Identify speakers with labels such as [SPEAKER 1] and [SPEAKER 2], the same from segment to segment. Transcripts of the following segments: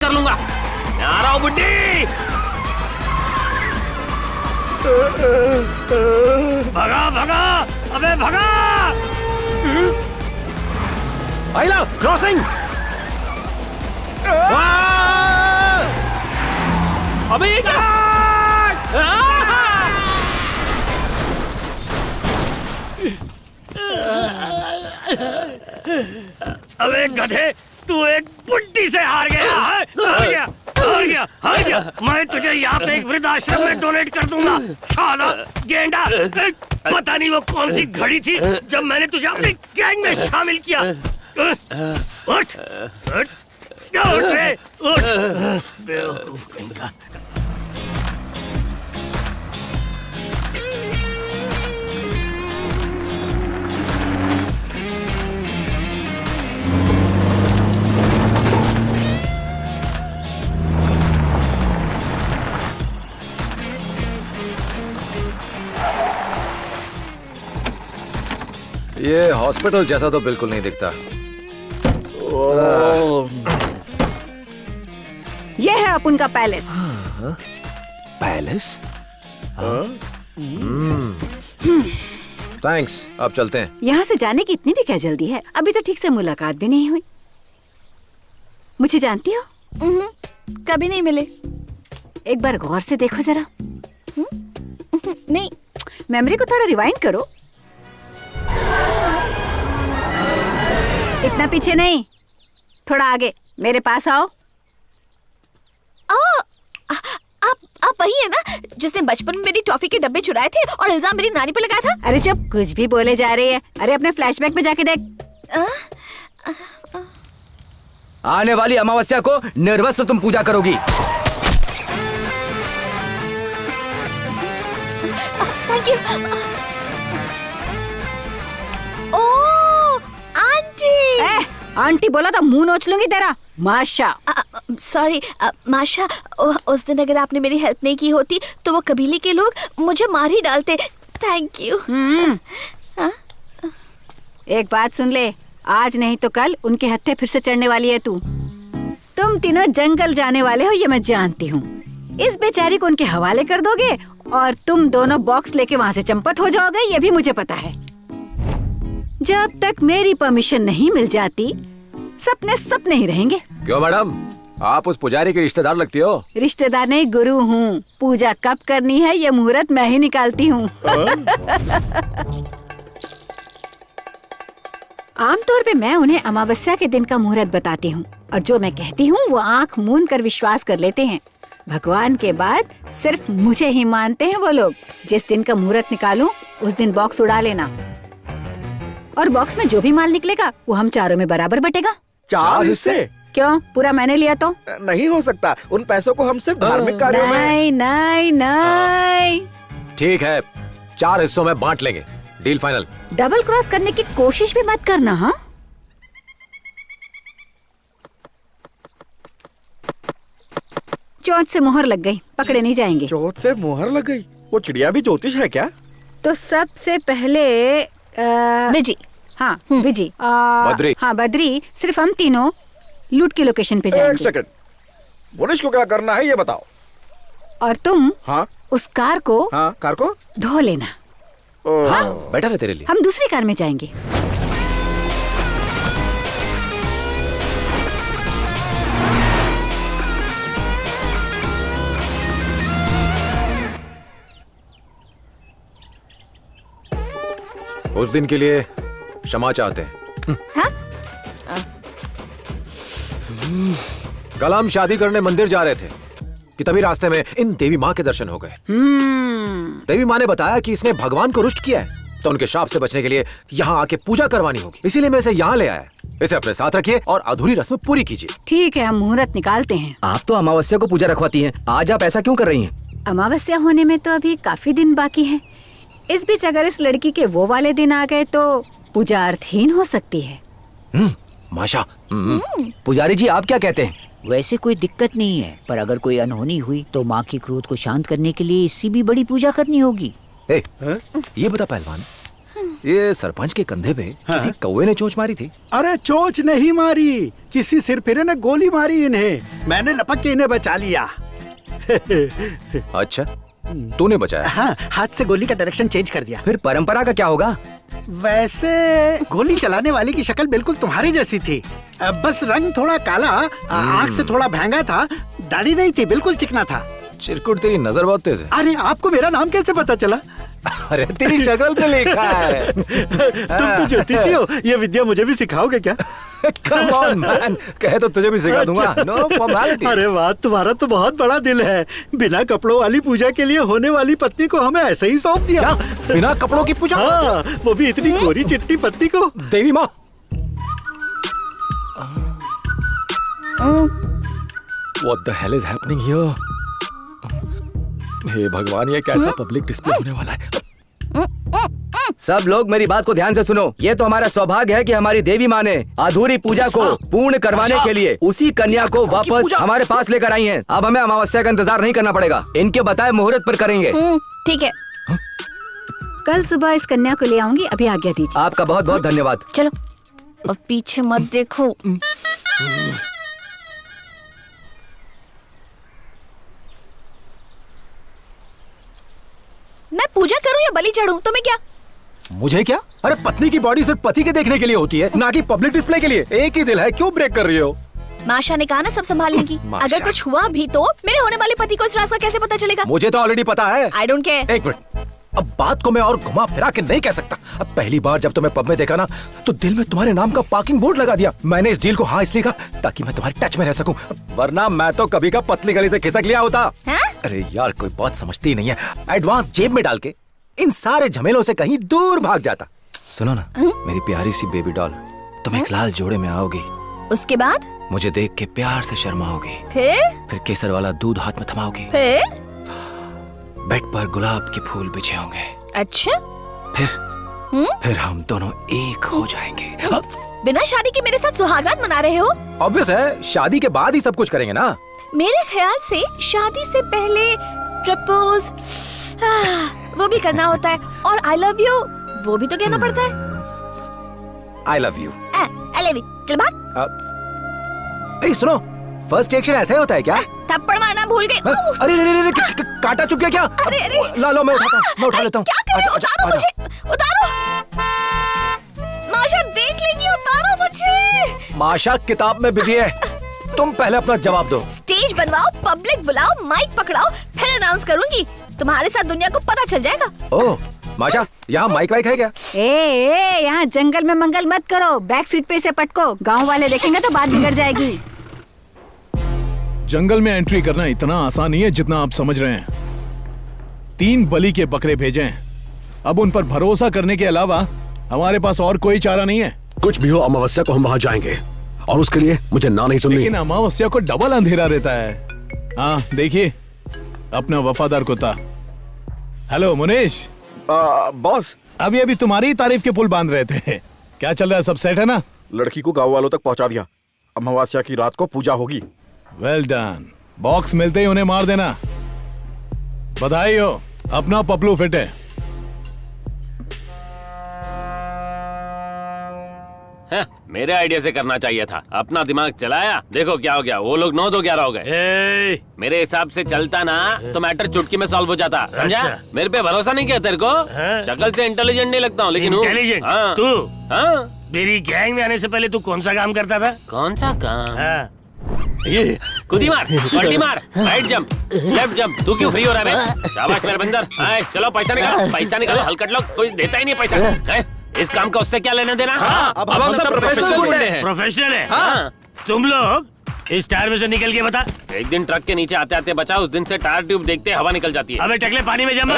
[SPEAKER 1] कर लूंगा। मैं आ रहा हूँ बुड्ढी। भगा भगा, अबे भगा।
[SPEAKER 2] आइला क्रॉसिंग।
[SPEAKER 1] अबे ये क्या? अबे गधे, तू एक बुड्ढी से हार गया है। हार गया, हार गया, हार गया। मैं तुझे यहाँ पे एक वृद्धाश्रम में डोनेट कर दूंगा, साला गेंडा। पता नहीं वो कौन सी घड़ी थी जब मैंने तुझे अपनी गैंग में शामिल किया। उठ, उठ, उठ रे, उठ। बेवकूफ कहीं का।
[SPEAKER 2] ये हॉस्पिटल जैसा तो बिल्कुल नहीं दिखता।
[SPEAKER 3] ये है अपन का पैलेस।
[SPEAKER 2] पैलेस? थैंक्स, अब चलते हैं।
[SPEAKER 3] यहाँ से जाने की इतनी भी क्या जल्दी है? अभी तो ठीक से मुलाकात भी नहीं हुई। मुझे जानती हो?
[SPEAKER 4] कभी नहीं मिले।
[SPEAKER 3] एक बार गौर से देखो जरा।
[SPEAKER 4] नहीं,
[SPEAKER 3] मेमोरी को थोड़ा रिवाइंड करो। इतना पीछे नहीं, थोड़ा आगे मेरे पास आओ।
[SPEAKER 4] आप वही है ना जिसने बचपन में मेरी टॉफी के डब्बे चुराए थे और इल्जाम मेरी नानी पे लगाया था?
[SPEAKER 3] अरे चुप, कुछ भी बोले जा रही है। अरे अपने फ्लैशबैक में जाके देख।
[SPEAKER 5] आने वाली अमावस्या को निर्वस्त्र तुम पूजा करोगी।
[SPEAKER 4] Thank you. Oh, aunty.
[SPEAKER 3] Aunty बोला तो मुंह नोच लूंगी तेरा। माशा।
[SPEAKER 4] सॉरी माशा, उस दिन अगर आपने मेरी हेल्प नहीं की होती तो वो कबीले के लोग मुझे मार ही डालते। Thank you.
[SPEAKER 3] एक बात सुन ले, आज नहीं तो कल उनके हत्थे फिर से चढ़ने वाली है तू। तुम तीनों जंगल जाने वाले हो, ये मैं जानती हूँ। इस बेचारी को उनके हवाले कर दोगे और तुम दोनों बॉक्स लेके वहाँ से चंपत हो जाओगे, ये भी मुझे पता है। जब तक मेरी परमिशन नहीं मिल जाती सपने सपने ही रहेंगे।
[SPEAKER 2] क्यों मैडम, आप उस पुजारी की रिश्तेदार लगती हो।
[SPEAKER 3] रिश्तेदार नहीं, गुरु हूँ। पूजा कब करनी है ये मुहूर्त मैं ही निकालती हूँ। आमतौर पे मैं उन्हें अमावस्या के दिन का मुहूर्त बताती हूँ और जो मैं कहती हूँ वो आँख मूंद कर विश्वास कर लेते हैं। भगवान के बाद सिर्फ मुझे ही मानते हैं वो लोग। जिस दिन का मुहूर्त निकालूं उस दिन बॉक्स उड़ा लेना और बॉक्स में जो भी माल निकलेगा वो हम चारों में बराबर बटेगा।
[SPEAKER 6] 4 हिस्से?
[SPEAKER 3] क्यों, पूरा मैंने लिया तो?
[SPEAKER 6] नहीं हो सकता, उन पैसों को हम सिर्फ धार्मिक कार्यों में।
[SPEAKER 3] नहीं नहीं नहीं।
[SPEAKER 2] ठीक है, 4 हिस्सों में बांट लेंगे। Deal final.
[SPEAKER 3] डबल क्रॉस करने की कोशिश भी मत करना। हाँ, चोट से मोहर लग गई, पकड़े नहीं जाएंगे।
[SPEAKER 6] चोट से मोहर लग गई? वो चिड़िया भी ज्योतिष है क्या?
[SPEAKER 3] तो सबसे पहले
[SPEAKER 4] विजी।
[SPEAKER 3] हाँ विजी।
[SPEAKER 2] बद्री।
[SPEAKER 3] हाँ बद्री। सिर्फ हम तीनों लूट की लोकेशन पे जाएंगे।
[SPEAKER 6] एक सेकंड, पुलिस को क्या करना है ये बताओ।
[SPEAKER 3] और तुम
[SPEAKER 6] हाँ
[SPEAKER 3] उस कार को
[SPEAKER 6] धो
[SPEAKER 3] लेना।
[SPEAKER 2] हाँ, बेटर है तेरे लिए।
[SPEAKER 3] हम दूसरी कार में जाएंगे।
[SPEAKER 2] उस दिन के लिए क्षमा चाहते हैं।
[SPEAKER 4] हाँ?
[SPEAKER 2] कल हम शादी करने मंदिर जा रहे थे कि तभी रास्ते में इन देवी माँ के दर्शन हो गए। देवी माँ ने बताया कि इसने भगवान को रुष्ट किया है तो उनके शाप से बचने के लिए यहाँ आके पूजा करवानी होगी, इसीलिए मैं इसे यहाँ ले आया। इसे अपने साथ रखिए और अधूरी रस्म पूरी कीजिए।
[SPEAKER 3] ठीक है, हम मुहूर्त निकालते हैं।
[SPEAKER 5] आप तो अमावस्या को पूजा रखवाती हैं, आज आप ऐसा क्यों कर रही हैं?
[SPEAKER 3] अमावस्या होने में तो अभी काफी दिन बाकी है। इस बीच अगर इस लड़की के वो वाले दिन आ गए तो पूजा अर्थहीन हो सकती है।
[SPEAKER 2] माशा।
[SPEAKER 5] पुजारी जी आप क्या कहते हैं?
[SPEAKER 7] वैसे कोई दिक्कत नहीं है, पर अगर कोई अनहोनी हुई तो माँ की क्रोध को शांत करने के लिए इससे भी बड़ी पूजा करनी होगी।
[SPEAKER 2] ये बता पहलवान, ये सरपंच के कंधे पे किसी कौवे ने चोंच मारी थी।
[SPEAKER 8] अरे चोंच नहीं मारी, किसी सिरफिरे ने गोली मारी इन्हें। मैंने लपक के इन्हें बचा लिया।
[SPEAKER 2] अच्छा, तूने बचाया?
[SPEAKER 8] हाँ, हाथ से गोली का डायरेक्शन चेंज कर दिया।
[SPEAKER 5] फिर परंपरा का क्या होगा?
[SPEAKER 8] वैसे गोली चलाने वाले की शक्ल बिल्कुल तुम्हारी जैसी थी, बस रंग थोड़ा काला, आँख से थोड़ा महंगा था, दाढ़ी नहीं थी, बिल्कुल चिकना था।
[SPEAKER 2] चिरकुट, तेरी नजर बहुत तेज है।
[SPEAKER 8] अरे आपको मेरा नाम कैसे पता चला?
[SPEAKER 2] अरे तेरी शक्ल पे लिखा है।
[SPEAKER 8] तुम तो ज्योतिषी हो, ये विद्या मुझे भी सिखाओगे क्या?
[SPEAKER 2] Come on, man. कहे तो तुझे भी सिखा दूंगा। No formality.
[SPEAKER 8] अरे वाह, तुम्हारा तो बहुत बड़ा दिल है। बिना कपड़ों वाली पूजा के लिए होने वाली पत्नी को हमें ऐसे ही सौंप दिया।
[SPEAKER 2] बिना कपड़ों की पूजा?
[SPEAKER 8] हाँ, वो भी इतनी गोरी चिट्टी पत्नी को।
[SPEAKER 2] देवी माँ। What the hell is happening here? हे भगवान, ये कैसा पब्लिक डिस्प्ले होने वाला है?
[SPEAKER 5] सब लोग मेरी बात को ध्यान से सुनो। ये तो हमारा सौभाग्य है कि हमारी देवी माँ ने अधूरी पूजा को पूर्ण करवाने के लिए उसी कन्या को वापस हमारे पास लेकर आई हैं। अब हमें अमावस्या का इंतजार नहीं करना पड़ेगा, इनके बताए मुहूर्त पर करेंगे।
[SPEAKER 4] ठीक है,
[SPEAKER 3] कल सुबह इस कन्या को ले आऊंगी, अभी आज्ञा दीजिए।
[SPEAKER 5] आपका बहुत बहुत धन्यवाद।
[SPEAKER 4] चलो अब पीछे मत देखो। मैं पूजा करूं या बलि चढ़ूं, तुम्हें क्या?
[SPEAKER 2] मुझे क्या? अरे पत्नी की बॉडी सिर्फ पति के देखने के लिए होती है, ना कि पब्लिक डिस्प्ले के लिए। एक ही दिल है, क्यों ब्रेक कर रही हो?
[SPEAKER 4] माशा ने कहा ना सब संभालने की।
[SPEAKER 2] माशा।
[SPEAKER 4] अगर कुछ हुआ भी तो मेरे होने वाले पति को इस राज का कैसे पता चलेगा?
[SPEAKER 2] मुझे तो ऑलरेडी पता है।
[SPEAKER 4] I don't care.
[SPEAKER 2] एक मिनट, अब बात को मैं और घुमा फिरा के नहीं कह सकता। अब पहली बार जब तुम्हें पब में देखा ना, तो दिल में तुम्हारे नाम का पार्किंग बोर्ड लगा दिया। मैंने इस डील को हाँ इसलिए कहा ताकि मैं तुम्हारे टच में रह सकूं, वरना मैं तो कभी का पतली गली से खिसक लिया होता। अरे यार, कोई बहुत समझती नहीं है। एडवांस जेब में डाल के इन सारे झमेलों से कहीं दूर भाग जाता। सुनो ना मेरी प्यारी सी बेबी डॉल, तुम एक लाल जोड़े में आओगी,
[SPEAKER 4] उसके बाद
[SPEAKER 2] मुझे देख के प्यार से शर्माओगी,
[SPEAKER 4] फिर
[SPEAKER 2] केसर वाला दूध हाथ में थमाओगी,
[SPEAKER 4] फिर
[SPEAKER 2] बेड पर गुलाब के फूल बिछे होंगे,
[SPEAKER 4] अच्छा
[SPEAKER 2] फिर हम दोनों एक हो जाएंगे।
[SPEAKER 4] बिना शादी के मेरे साथ सुहागरात मना रहे हो?
[SPEAKER 2] ऑब्वियस है, शादी के बाद ही सब कुछ करेंगे ना।
[SPEAKER 4] मेरे ख्याल से शादी से पहले प्रपोज वो भी करना होता है, और आई लव यू वो भी तो कहना पड़ता है।
[SPEAKER 2] I love you.
[SPEAKER 4] I love you, चल भाग।
[SPEAKER 2] ए, सुनो, फर्स्ट रिएक्शन ऐसा ही होता है क्या?
[SPEAKER 4] थप्पड़ मारना भूल गई।
[SPEAKER 2] अरे कांटा चुभ गया क्या?
[SPEAKER 4] अरे
[SPEAKER 2] ला लो, मैं उठा लेता हूँ।
[SPEAKER 4] क्या कर रहे हो? उतारो मुझे, उतारो। माशा देख लेगी, उतारो मुझे।
[SPEAKER 2] माशा किताब में बिजी है, तुम पहले अपना जवाब दो।
[SPEAKER 4] स्टेज बनवाओ, पब्लिक बुलाओ, माइक पकड़ाओ, फिर अनाउंस करूंगी। तुम्हारे साथ दुनिया को पता चल जाएगा।
[SPEAKER 2] ओह माशा, यहाँ माइक वाइक है क्या?
[SPEAKER 3] ए, यहाँ जंगल में मंगल मत करो, बैक सीट पे से पटको, गांव वाले देखेंगे तो बात बिगड़ जाएगी।
[SPEAKER 9] जंगल में एंट्री करना इतना आसान नहीं है जितना आप समझ रहे हैं। 3 बलि के बकरे भेजे हैं, अब उन पर भरोसा करने के अलावा हमारे पास और कोई चारा नहीं है।
[SPEAKER 10] कुछ भी हो, अमावस्या को हम वहाँ जाएंगे, और उसके लिए मुझे ना नहीं सुननी।
[SPEAKER 9] लेकिन अमावस्या को डबल अंधेरा रहता है। हाँ देखिए, अपना वफादार कुत्ता। हेलो मुनीश।
[SPEAKER 6] बॉस,
[SPEAKER 9] अभी तुम्हारी तारीफ के पुल बांध रहे थे। क्या चल रहा है, सब सेट है ना?
[SPEAKER 6] लड़की को गांव वालों तक पहुंचा दिया, अमावस्या की रात को पूजा होगी।
[SPEAKER 9] Well done. बॉक्स मिलते ही उन्हें मार देना। बधाई हो, अपना पपलू फिट है।
[SPEAKER 1] मेरे आइडिया से करना चाहिए था, अपना दिमाग चलाया, देखो क्या हो गया। वो लोग 9 तो 11 हो गए। मेरे हिसाब से चलता ना तो मैटर चुटकी में सॉल्व हो जाता, समझा? मेरे पे भरोसा नहीं किया तेरे को? शक्ल से इंटेलिजेंट नहीं लगता हूँ, लेकिन
[SPEAKER 11] इंटेलिजेंट तू?
[SPEAKER 1] हाँ,
[SPEAKER 11] मेरी गैंग में आने से पहले तू कौन सा काम करता था?
[SPEAKER 1] कौन सा काम? ये कूदी मार, पलटी मार, राइट जंप, लेफ्ट जंप। तू क्यों फ्री हो रहा है? शाबाश मेरे बंदर। चलो पैसा निकालो, पैसा निकालो। हलकट लोग, कोई देता ही नहीं पैसा। इस काम का उससे क्या लेना देना?
[SPEAKER 11] अब हम सब प्रोफेशनल हैं। प्रोफेशनल है। तुम लोग इस टायर में से निकल के बता।
[SPEAKER 1] एक दिन ट्रक के नीचे आते आते बचा, उस दिन से टायर ट्यूब देखते हवा निकल जाती है।
[SPEAKER 11] अबे टकले, पानी में जम।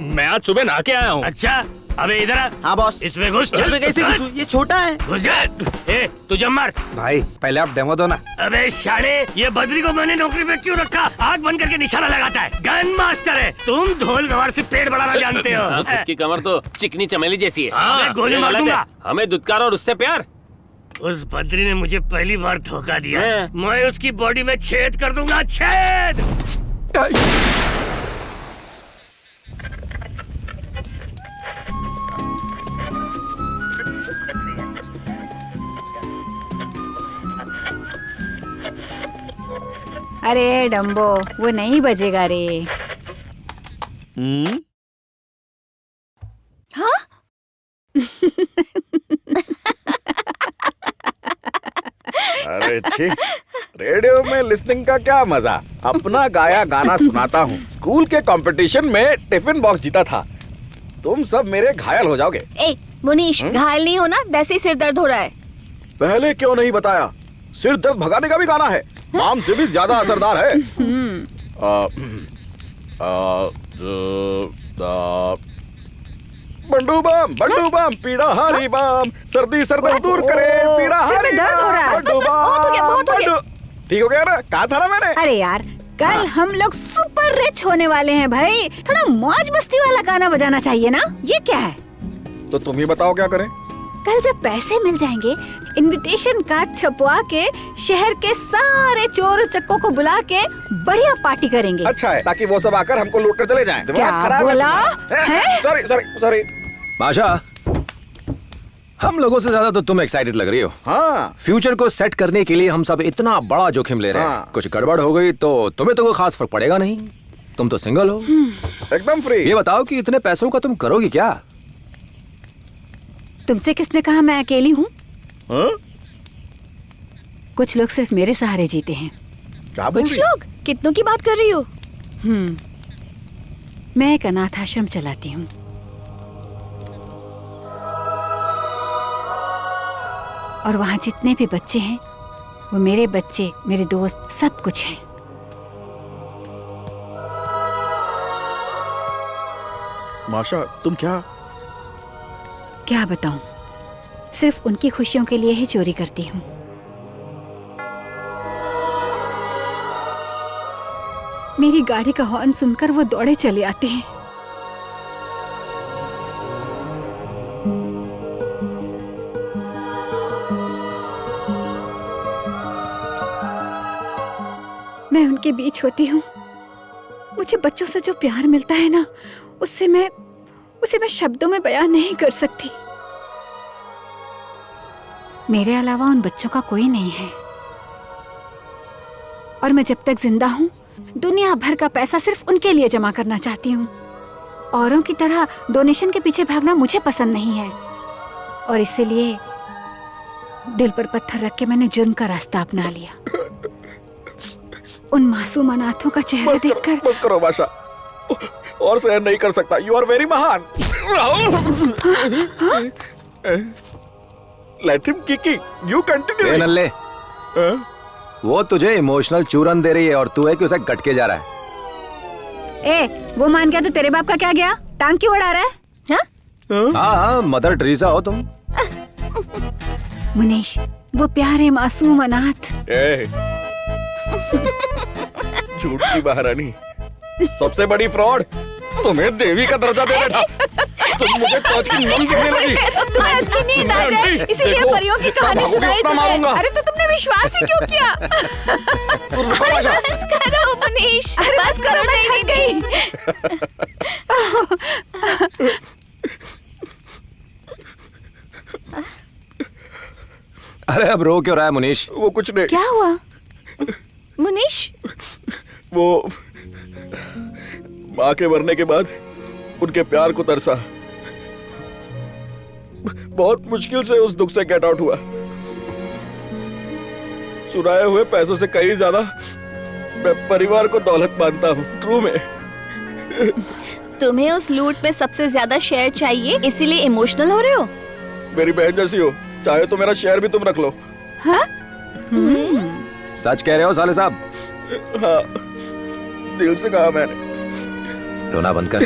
[SPEAKER 1] मैं आज सुबह नहा के आया हूँ।
[SPEAKER 11] अच्छा, अबे इधर आ।
[SPEAKER 6] हाँ बॉस।
[SPEAKER 11] इसमें घुस।
[SPEAKER 6] इसमें कैसे घुसूं? ये छोटा है।
[SPEAKER 11] घुस जा। ए, तू जम मार।
[SPEAKER 6] भाई पहले आप डेमो दो ना।
[SPEAKER 11] अबे शाणे, ये बद्री को मैंने नौकरी पे क्यों रखा? आग बंद करके निशाना लगाता है, गन मास्टर है। तुम ढोल गवार से पेट बढ़ाना जानते हो।
[SPEAKER 1] खुद की कमर तो चिकनी चमेली जैसी है।
[SPEAKER 11] मैं गोली मार दूंगा।
[SPEAKER 1] हमें दुत्कार और उससे प्यार।
[SPEAKER 11] उस बद्री ने मुझे पहली बार धोखा दिया, मैं उसकी बॉडी में छेद कर दूंगा, छेद।
[SPEAKER 3] अरे डम्बो, वो नहीं बजेगा रे।
[SPEAKER 4] हाँ?
[SPEAKER 6] अरे छी, रेडियो में लिसनिंग का क्या मजा। अपना गाया गाना सुनाता हूँ। स्कूल के कंपटीशन में टिफिन बॉक्स जीता था। तुम सब मेरे घायल हो जाओगे।
[SPEAKER 4] ए मुनीश, घायल नहीं होना, वैसे ही सिर दर्द हो रहा है।
[SPEAKER 6] पहले क्यों नहीं बताया? सिर दर्द भगाने का भी गाना है, माम से भी ज्यादा असरदार है। बंडू बम पीड़ा हारी बम, सर्दी सर दर्द दूर करे, पीड़ा हारी
[SPEAKER 3] दर्द हो रहा है।
[SPEAKER 6] बम। ठीक हो गया ना? कहा था ना मैंने।
[SPEAKER 3] अरे यार, कल हम लोग सुपर रिच होने वाले हैं भाई, थोड़ा मौज मस्ती वाला गाना बजाना चाहिए ना। ये क्या है?
[SPEAKER 6] तो तुम ही बताओ क्या करें।
[SPEAKER 3] कल जब पैसे मिल जाएंगे, इनविटेशन कार्ड छपवा के शहर के सारे चोर चक्कों को बुला के बढ़िया पार्टी करेंगे।
[SPEAKER 6] अच्छा है, ताकि वो सब आकर हमको लूट कर चले जाएं।
[SPEAKER 3] क्या बोला?
[SPEAKER 6] Sorry sorry sorry.
[SPEAKER 2] बादशाह, हम लोगों से ज्यादा तो तुम एक्साइटेड लग रही हो।
[SPEAKER 6] हाँ,
[SPEAKER 2] फ्यूचर को सेट करने के लिए हम सब इतना बड़ा जोखिम ले रहे हैं।
[SPEAKER 6] हाँ।
[SPEAKER 2] कुछ गड़बड़ हो गई तो तुम्हें तो कोई खास फर्क पड़ेगा नहीं, तुम तो सिंगल हो।
[SPEAKER 6] एकदम फ्री।
[SPEAKER 2] ये बताओ कि इतने पैसों का तुम करोगी क्या?
[SPEAKER 3] तुमसे किसने कहा मैं अकेली हूँ?
[SPEAKER 6] हाँ?
[SPEAKER 3] कुछ लोग सिर्फ मेरे सहारे जीते हैं।
[SPEAKER 6] क्या बोल
[SPEAKER 4] कुछ
[SPEAKER 6] रही?
[SPEAKER 4] लोग? कितनों की बात कर रही हो?
[SPEAKER 3] मैं एक अनाथ आश्रम चलाती हूँ। और वहाँ जितने भी बच्चे हैं, वो मेरे बच्चे, मेरे दोस्त, सब कुछ हैं।
[SPEAKER 6] माशा, तुम
[SPEAKER 3] क्या बताऊं? सिर्फ उनकी खुशियों के लिए ही चोरी करती हूँ। मेरी गाड़ी का हॉर्न सुनकर वो दौड़े चले आते हैं। मैं उनके बीच होती हूँ। मुझे बच्चों से जो प्यार मिलता है ना, उसे मैं शब्दों में बयान नहीं कर सकती। मेरे अलावा उन बच्चों का कोई नहीं है। और मैं जब तक जिंदा हूँ, दुनिया भर का पैसा सिर्फ उनके लिए जमा करना चाहती हूँ। औरों की तरह डोनेशन के पीछे भागना मुझे पसंद नहीं है। और इसीलिए दिल पर पत्थर रख के मैंने जुर्म का रास्ता अपना लिया। उन मासूम अनाथों का चेहरा देखकर
[SPEAKER 6] बस करो माशा, और सहन नहीं कर सकता। यू आर वेरी महान। Let him kicking, you continue.
[SPEAKER 2] नल्ले, वो तुझे इमोशनल चूरन दे रही है और तू है कि उसे गटके जा रहा है।
[SPEAKER 3] वो मान गया तो तेरे बाप का क्या गया? टांग क्यों उड़ा रहा है?
[SPEAKER 2] हाँ, मदर टेरेसा हो तुम।
[SPEAKER 3] मुनीश, वो प्यारे मासूम अनाथ।
[SPEAKER 6] झूठ की महारानी, सबसे बड़ी फ्रॉड, तुम्हें देवी का दर्जा दे बैठा। तुम मुझे कांच की नल दिखने लगी।
[SPEAKER 3] तुम्हें अच्छी नींद आ जाए, इसीलिए परियों की कहानी सुनाई तुम्हें। अरे तो तुमने विश्वास ही क्यों किया?
[SPEAKER 4] बस करो मुनीश, बस करो, मैं थक गई।
[SPEAKER 2] अरे अब रो क्यों रहा है मुनीश?
[SPEAKER 6] वो कुछ नहीं।
[SPEAKER 3] क्या हुआ
[SPEAKER 4] मुनीश?
[SPEAKER 6] वो माँ के मरने के बाद उनके प्यार को तरसा। बहुत मुश्किल से उस दुख से गेट आउट हुआ। चुराए हुए पैसों से कहीं ज्यादा मैं परिवार को दौलत मानता हूँ। ट्रू में
[SPEAKER 4] तुम्हें उस लूट में सबसे ज्यादा शेयर चाहिए, इसीलिए इमोशनल हो रहे हो।
[SPEAKER 6] मेरी बहन जैसी हो, चाहे तो मेरा शेयर भी तुम रख लो।
[SPEAKER 3] हाँ?
[SPEAKER 2] सच कह रहे हो साले साहब?
[SPEAKER 6] हाँ, दिल से कहा मैंने।
[SPEAKER 2] रोना बंद कर।